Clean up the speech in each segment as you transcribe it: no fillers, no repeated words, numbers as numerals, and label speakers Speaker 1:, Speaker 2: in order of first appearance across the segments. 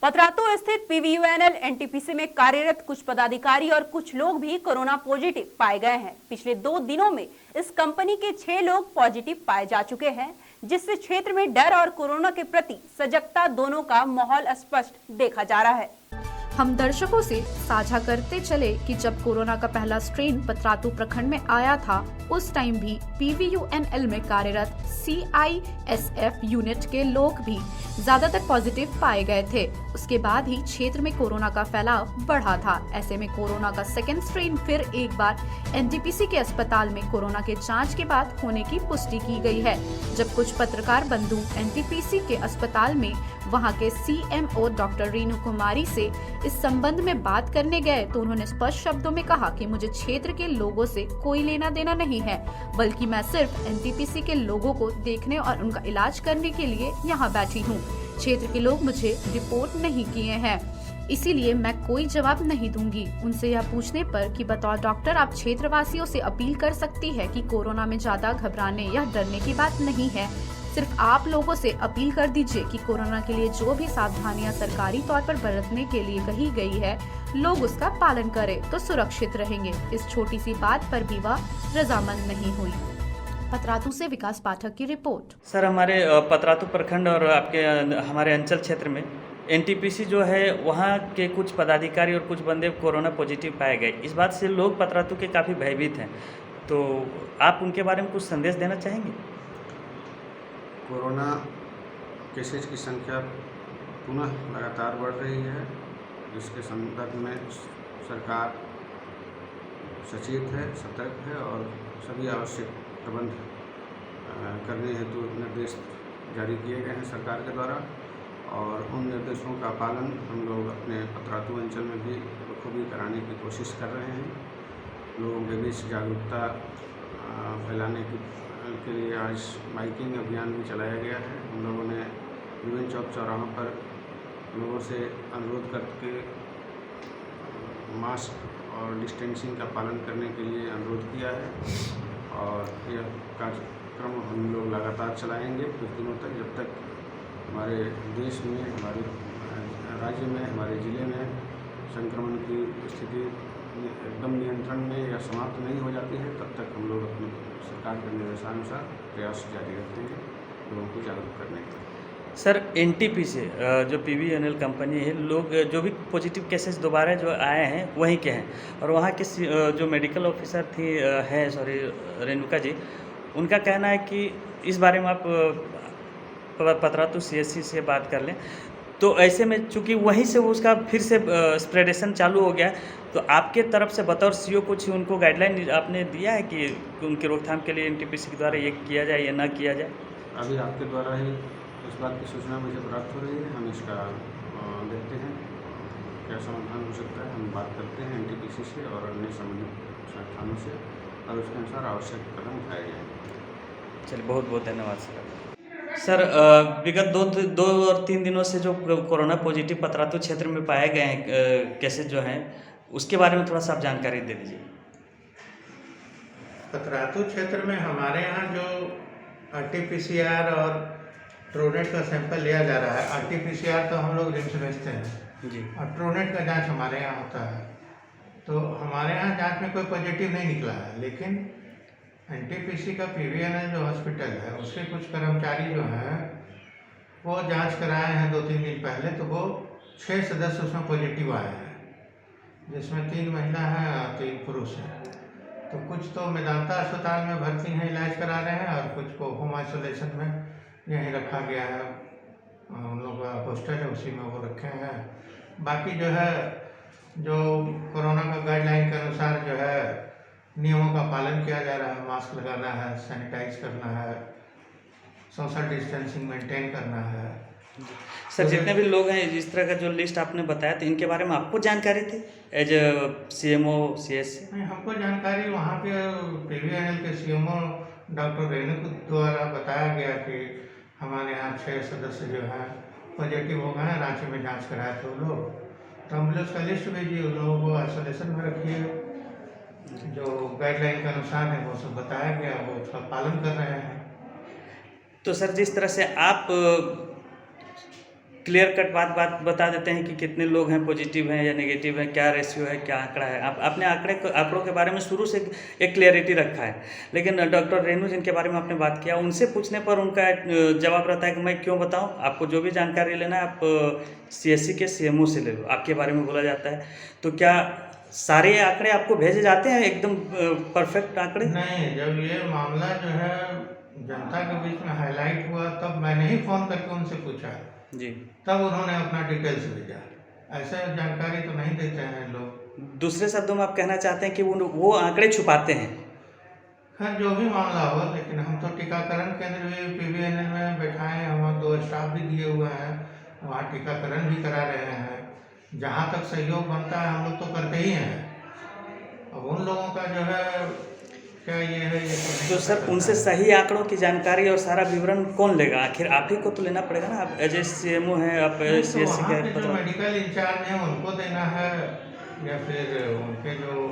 Speaker 1: पतरातू स्थित PVUNL NTPC में कार्यरत कुछ पदाधिकारी और कुछ लोग भी कोरोना पॉजिटिव पाए गए हैं। पिछले 2 दिनों में इस कंपनी के 6 लोग पॉजिटिव पाए जा चुके हैं, जिससे क्षेत्र में डर और कोरोना के प्रति सजगता दोनों का माहौल स्पष्ट देखा जा रहा है।
Speaker 2: हम दर्शकों से साझा करते चले कि जब कोरोना का पहला स्ट्रेन पतरातू प्रखंड में आया था, उस टाइम भी पीवीयूएनएल में कार्यरत सीआईएसएफ यूनिट के लोग भी ज्यादातर पॉजिटिव पाए गए थे। उसके बाद ही क्षेत्र में कोरोना का फैलाव बढ़ा था। ऐसे में कोरोना का सेकेंड स्ट्रेन फिर एक बार एनटीपीसी के अस्पताल में कोरोना के जांच के बाद होने की पुष्टि की गई है। जब कुछ पत्रकार बंधु एनटीपीसी के अस्पताल में वहां के सीएमओ डॉक्टर रेणु कुमारी से इस संबंध में बात करने गए तो उन्होंने स्पष्ट शब्दों में कहा कि मुझे क्षेत्र के लोगों से कोई लेना देना नहीं है, बल्कि मैं सिर्फ एनटीपीसी के लोगों को देखने और उनका इलाज करने के लिए यहाँ बैठी हूँ। क्षेत्र के लोग मुझे रिपोर्ट नहीं किए हैं, इसीलिए मैं कोई जवाब नहीं दूंगी। उनसे यह पूछने पर कि बतौर डॉक्टर आप क्षेत्रवासियों से अपील कर सकती है कि कोरोना में ज्यादा घबराने या डरने की बात नहीं है, सिर्फ आप लोगों से अपील कर दीजिए कि कोरोना के लिए जो भी सावधानियां सरकारी तौर पर बरतने के लिए कही गई है, लोग उसका पालन करें तो सुरक्षित रहेंगे। इस छोटी सी बात पर भी वह रजामंद नहीं हुई। पतरातू से विकास पाठक की रिपोर्ट।
Speaker 3: सर, हमारे पतरातू प्रखंड और आपके हमारे अंचल क्षेत्र में एनटीपीसी जो है, वहाँ के कुछ पदाधिकारी और कुछ बंदे कोरोना पॉजिटिव पाए गए। इस बात से लोग पतरातू के काफ़ी भयभीत हैं, तो आप उनके बारे में कुछ संदेश देना चाहेंगे?
Speaker 4: कोरोना केसेज की संख्या पुनः लगातार बढ़ रही है, जिसके संदर्भ में सरकार सचेत है, सतर्क है और सभी आवश्यक प्रबंध करने हेतु निर्देश जारी किए गए हैं सरकार के द्वारा। और उन निर्देशों का पालन हम लोग अपने पतरातू अंचल में भी बखूबी कराने की कोशिश कर रहे हैं। लोगों के बीच जागरूकता फैलाने के लिए आज माइकिंग अभियान भी चलाया गया है। हम लोगों ने विभिन्न चौक चौराहों पर लोगों से अनुरोध करके मास्क और डिस्टेंसिंग का पालन करने के लिए अनुरोध किया है और यह कार्यक्रम हम लोग लगातार चलाएंगे कुछ दिनों तक, जब तक हमारे देश में, हमारे राज्य में, हमारे ज़िले में संक्रमण की स्थिति एकदम नियंत्रण में या समाप्त नहीं हो जाती है, तब तक हम लोग अपने सरकार के निर्देशानुसार प्रयास जारी रखेंगे लोगों को जागरूक करने के लिए।
Speaker 3: सर, एनटीपीसी जो पीवीयूएनएल कंपनी है, लोग जो भी पॉजिटिव केसेस दोबारा जो आए हैं वहीं के हैं, और वहाँ के जो मेडिकल ऑफिसर थी रेणुका जी, उनका कहना है कि इस बारे में आप पतरातू सीएससी से बात कर लें। तो ऐसे में चूँकि वहीं से उसका फिर से स्प्रेडेशन चालू हो गया, तो आपके तरफ से बतौर सीओ कुछ उनको गाइडलाइन आपने दिया है कि उनकी रोकथाम के लिए एनटीपीसी के द्वारा ये किया जाए या ना किया जाए?
Speaker 4: अभी आपके द्वारा ही इस बात की सूचना मुझे प्राप्त हो रही है। हम इसका देखते हैं क्या समाधान हो सकता है। हम बात करते हैं एनटीपीसी से और अन्य संबंधित संस्थानों से और उसके अनुसार आवश्यक कदम उठाए जाएंगे।
Speaker 3: चलिए, बहुत बहुत धन्यवाद सर। सर, विगत दो और 3 दिनों से जो कोरोना पॉजिटिव पतरातू क्षेत्र में पाए गए हैं केसेज जो हैं, उसके बारे में थोड़ा सा आप जानकारी दे दीजिए।
Speaker 5: पतरातू क्षेत्र में हमारे यहाँ जो आरटीपीसीआर और ट्रूनेट का सैंपल लिया जा रहा है, आरटीपीसीआर तो हम लोग रिम्स भेजते हैं
Speaker 3: जी,
Speaker 5: और ट्रूनेट का जांच हमारे यहाँ होता है। तो हमारे यहाँ जांच में कोई पॉजिटिव नहीं निकला है, लेकिन एनटीपीसी का पीवीयूएनएल जो हॉस्पिटल है, उसके कुछ कर्मचारी जो हैं वो जांच कराए हैं 2-3 दिन पहले, तो वो 6 सदस्य उसमें पॉजिटिव आए हैं, जिसमें 3 महिला हैं और 3 पुरुष हैं। तो कुछ तो मेदांता अस्पताल में भर्ती हैं, इलाज करा रहे हैं, और कुछ को होम आइसोलेशन में यहीं रखा गया है। उन लोगों का पोस्टर है, उसी में वो रखे हैं। बाकी जो है, जो कोरोना का गाइडलाइन के अनुसार जो है नियमों का पालन किया जा रहा है। मास्क लगाना है, सैनिटाइज करना है, सोशल डिस्टेंसिंग मेंटेन करना है।
Speaker 3: सर, जितने भी लोग हैं, जिस तरह का जो लिस्ट आपने बताया था, इनके बारे में आपको जानकारी थी एज सीएमओ सीएससी?
Speaker 5: नहीं, हमको जानकारी वहाँ पे पीवीयूएनएल के सीएमओ डॉक्टर रेणु द्वारा बताया गया कि हमारे यहाँ 6 सदस्य जो हैं पॉजिटिव हो गए हैं, रांची में जांच कराए थे वो लोग। तो हम लोग उसका लिस्ट भेजिए, उन लोगों को आइसोलेशन में रखिए, जो गाइडलाइन के अनुसार है वो सब बताया गया, वो उसका पालन कर रहे हैं।
Speaker 3: तो सर, जिस तरह से आप क्लियर कट बात बता देते हैं कि कितने लोग हैं पॉजिटिव हैं या नेगेटिव हैं, क्या रेशियो है, क्या आंकड़ा है। आप अपने आंकड़ों के बारे में शुरू से एक क्लियरिटी रखा है। लेकिन डॉक्टर रेणु जिनके बारे में आपने बात किया, उनसे पूछने पर उनका जवाब रहता है कि मैं क्यों बताऊँ, आपको जो भी जानकारी लेना है आप CSC के CMO से ले लो, आपके बारे में बोला जाता है। तो क्या सारे आंकड़े आपको भेजे जाते हैं एकदम परफेक्ट आंकड़े?
Speaker 5: नहीं, जब ये मामला जो है जनता के बीच में हाईलाइट हुआ तब मैंने ही फ़ोन करके उनसे पूछा
Speaker 3: जी,
Speaker 5: तब उन्होंने अपना डिटेल्स भेजा। ऐसे जानकारी तो नहीं देते हैं लोग।
Speaker 3: दूसरे शब्दों में आप कहना चाहते हैं कि वो आंकड़े छुपाते हैं?
Speaker 5: खैर जो भी मामला हो, लेकिन हम तो टीकाकरण केंद्र भी PVNL में बैठाए हैं, वहाँ 2 स्टाफ भी दिए हुए हैं, वहाँ टीकाकरण भी करा रहे हैं। जहाँ तक सहयोग बनता है हम लोग तो करते ही हैं। अब उन लोगों का जो है क्या ये है, ये
Speaker 3: तो सर उनसे सही आंकड़ों की जानकारी और सारा विवरण कौन लेगा? आखिर आप ही को तो लेना पड़ेगा ना, आप एज ए CMO हैं, आप CSC
Speaker 5: के
Speaker 3: के
Speaker 5: जो मेडिकल इंचार्ज हैं उनको देना है, या फिर उनके जो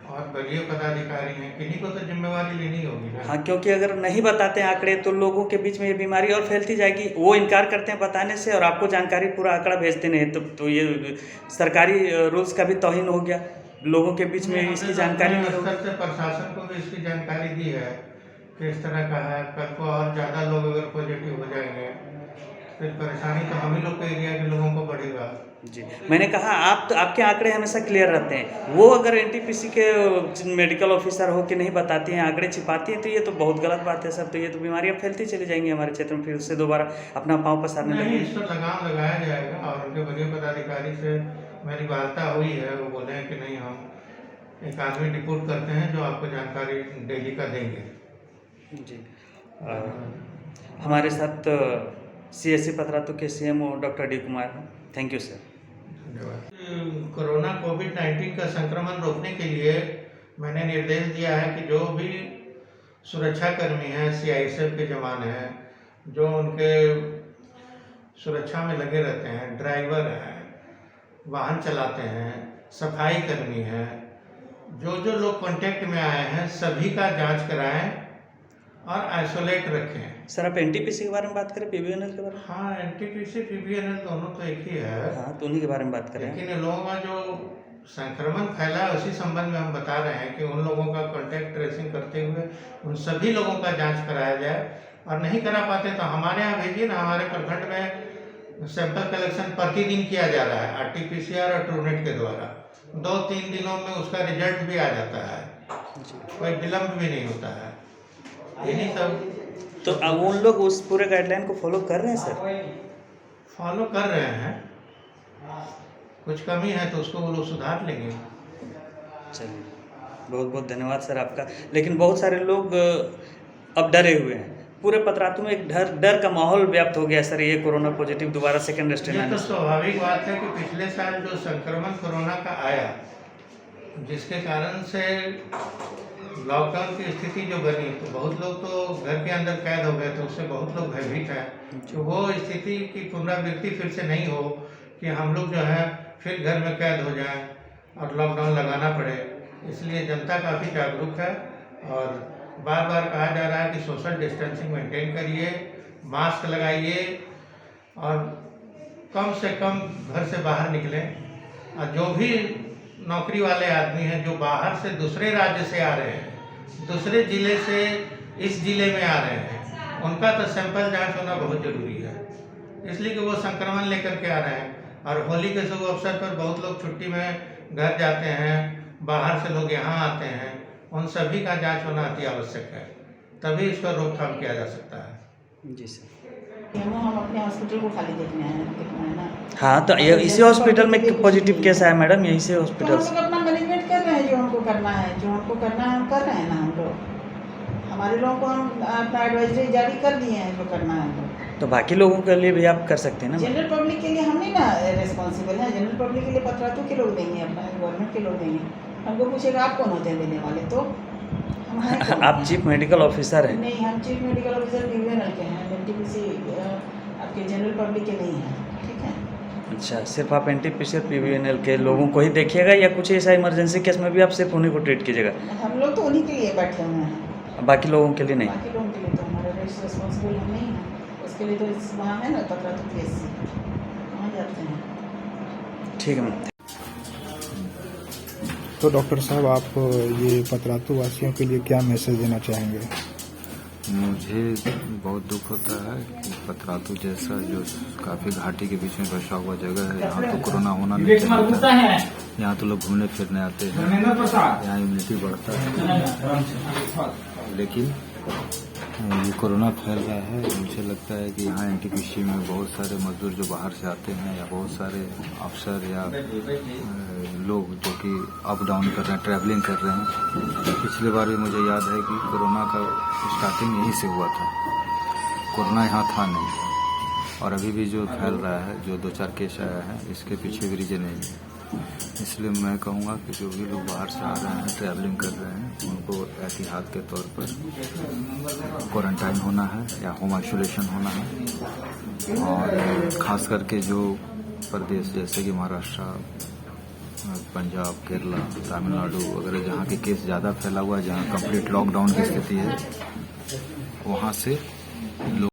Speaker 5: और वरीय पदाधिकारी हैं, किन्हीं को तो जिम्मेवारी लेनी होगी ना।
Speaker 3: हाँ, क्योंकि अगर नहीं बताते हैं आंकड़े तो लोगों के बीच में ये बीमारी और फैलती जाएगी। वो इनकार करते हैं बताने से और आपको जानकारी पूरा आंकड़ा भेजते नहीं, तो ये सरकारी रूल्स का भी तौहीन हो गया। लोगों के बीच में इसकी जानकारी नहीं होगी।
Speaker 5: स्तर से प्रशासन को भी इसकी जानकारी दी है कि इस तरह का है। कल को और ज़्यादा लोग अगर पॉजिटिव हो जाएंगे फिर परेशानी तो हम ही लोग के एरिया के लोगों को बढ़ेगा।
Speaker 3: जी, मैंने कहा आपके आंकड़े हमेशा क्लियर रहते हैं। वो अगर NTPC के मेडिकल ऑफिसर हो कि नहीं बताती हैं, आंकड़े छिपाती हैं, तो ये तो बहुत गलत बात है सर। तो ये तो बीमारियाँ फैलती चली जाएंगी हमारे क्षेत्र में, फिर उससे दोबारा अपना पाँव पसारने
Speaker 5: नहीं,
Speaker 3: लगेंगे।
Speaker 5: इस पर लगाम लगाया जाएगा। और उनके वरीय पदाधिकारी से मेरी वार्ता हुई है, वो बोले हैं कि नहीं, हम एक आदमी डिपोर्ट करते हैं जो आपको जानकारी डेली का देंगे।
Speaker 3: जी, हमारे साथ CSC पतरातू के CMO डॉक्टर D कुमार हैं। Thank you sir.
Speaker 5: धन्यवाद। कोरोना COVID-19 का संक्रमण रोकने के लिए मैंने निर्देश दिया है कि जो भी सुरक्षाकर्मी हैं, CISF के जवान हैं, जो उनके सुरक्षा में लगे रहते हैं, ड्राइवर हैं, वाहन चलाते हैं, सफाई कर्मी हैं, जो लोग कांटेक्ट में आए हैं सभी का जांच कराएं और आइसोलेट रखें।
Speaker 3: सर आप NTPC के बारे में बात करें, PVNL के बारे में?
Speaker 5: हाँ, NTPC PVNL दोनों तो एक ही है।
Speaker 3: हाँ, तो उन्हीं के बारे में बात करें।
Speaker 5: लेकिन इन लोगों का जो संक्रमण फैला है उसी संबंध में हम बता रहे हैं कि उन लोगों का कॉन्टैक्ट ट्रेसिंग करते हुए उन सभी लोगों का जांच कराया जाए। और नहीं करा पाते तो हमारे यहाँ भेजिए ना। हमारे प्रखंड में सैंपल कलेक्शन प्रतिदिन किया जा रहा है RT-PCR और ट्रूनेट के द्वारा। 2-3 दिनों में उसका रिजल्ट भी आ जाता है, कोई विलम्ब भी नहीं होता है। यही सब
Speaker 3: तो अब उन लोग उस पूरे गाइडलाइन को फॉलो कर रहे हैं सर?
Speaker 5: फॉलो कर रहे हैं। कुछ कमी है तो उसको वो लोग सुधार लेंगे।
Speaker 3: चलिए, बहुत बहुत धन्यवाद सर आपका। लेकिन बहुत सारे लोग अब डरे हुए हैं। पूरे पतरातू में एक डर का माहौल व्याप्त हो गया सर, ये कोरोना पॉजिटिव दोबारा सेकंड स्ट्रेन
Speaker 5: ये
Speaker 3: आने
Speaker 5: तो
Speaker 3: से।
Speaker 5: स्वाभाविक बात है कि पिछले साल जो संक्रमण कोरोना का आया, जिसके कारण से लॉकडाउन की स्थिति जो बनी, तो बहुत लोग तो घर के अंदर कैद हो गए, तो उससे बहुत लोग भयभीत हैं। तो वो स्थिति की पुनरावृत्ति फिर से नहीं हो कि हम लोग जो है फिर घर में कैद हो जाएं और लॉकडाउन लगाना पड़े। इसलिए जनता काफ़ी जागरूक है और बार बार कहा जा रहा है कि सोशल डिस्टेंसिंग मेंटेन करिए, मास्क लगाइए और कम से कम घर से बाहर निकलें। और जो भी नौकरी वाले आदमी हैं जो बाहर से दूसरे राज्य से आ रहे हैं, दूसरे ज़िले से इस ज़िले में आ रहे हैं, उनका तो सैंपल जांच होना बहुत ज़रूरी है, इसलिए कि वो संक्रमण लेकर के आ रहे हैं। और होली के शुभ अवसर पर बहुत लोग छुट्टी में घर जाते हैं, बाहर से लोग यहाँ आते हैं, उन सभी का जांच होना अति आवश्यक है, तभी इस पर रोकथाम किया जा सकता है।
Speaker 3: जी सर।
Speaker 6: हम अपने हॉस्पिटल को खाली देखना है ना।
Speaker 3: हाँ, तो ये इसी हॉस्पिटल में पॉजिटिव केस आया मैडम, यही से
Speaker 6: तो
Speaker 3: हॉस्पिटल
Speaker 6: हम
Speaker 3: से?
Speaker 6: लोग अपना मैनेजमेंट कर रहे हैं, जो हमको करना है, हम कर रहे हैं ना। हम लोग हमारे लोगों को हम अपना एडवाइजरी जारी कर दिए हैं, जो करना है हम लोग।
Speaker 3: तो बाकी लोगों के लिए भी आप कर सकते हैं ना?
Speaker 6: जनरल पब्लिक के लिए हम नहीं ना रिस्पॉन्सिबल है। जनरल पब्लिक के लिए पतरातू के लोग देंगे, अपना गवर्नमेंट के लोग देंगे। हमको पूछेगा आप कौन होते हैं देने वाले, तो हम हैं कौन?
Speaker 3: आप चीफ मेडिकल ऑफिसर हैं?
Speaker 6: नहीं, हम चीफ मेडिकल ऑफिसर PVNL के हैं, NTPC आपके जनरल पब्लिक के नहीं हैं। ठीक है।
Speaker 3: अच्छा, सिर्फ आप NTPC और PVNL के लोगों को ही देखिएगा या कुछ ऐसा इमरजेंसी केस में भी आप सिर्फ उन्हीं को ट्रीट कीजिएगा?
Speaker 6: हम लोग तो उन्हीं के लिए बैठे हुए हैं,
Speaker 3: बाकी लोगों के लिए नहीं?
Speaker 6: बाकी लोगों के लिए तो हमारा रिस्पॉन्सिबल हम नहीं है। उसके लिए तो वहाँ है ना पतरातू PSC। जाते हैं।
Speaker 3: ठीक है मैम।
Speaker 7: तो डॉक्टर साहब, आप ये पतरातू वासियों के लिए क्या मैसेज देना चाहेंगे?
Speaker 8: मुझे बहुत दुख होता है कि पतरातू जैसा जो काफ़ी घाटी के बीच में बसा हुआ जगह है, यहाँ तो कोरोना होना नहीं चाहिए। यहाँ तो लोग घूमने फिरने आते हैं, यहाँ इम्यूनिटी बढ़ता है, लेकिन ये कोरोना फैल रहा है। मुझे लगता है कि यहाँ एनटीपीसी में बहुत सारे मजदूर जो बाहर से आते हैं, या बहुत सारे अफसर या लोग जो कि अप डाउन कर रहे हैं, ट्रैवलिंग कर रहे हैं। पिछले बार भी मुझे याद है कि कोरोना का स्टार्टिंग यहीं से हुआ था, कोरोना यहाँ था नहीं, और अभी भी जो फैल रहा है, जो 2-4 केस आया है, इसके पीछे भी रीजन नहीं है। इसलिए मैं कहूँगा कि जो भी लोग बाहर से आ रहे हैं, ट्रैवलिंग कर रहे हैं, उनको एहतियात के तौर पर क्वारंटाइन होना है या होम आइसोलेशन होना है। और ख़ास करके जो प्रदेश जैसे कि महाराष्ट्र, पंजाब, केरला, तमिलनाडु वगैरह जहाँ के केस ज़्यादा फैला हुआ है, जहाँ कंप्लीट लॉकडाउन की स्थिति है, वहाँ से लोग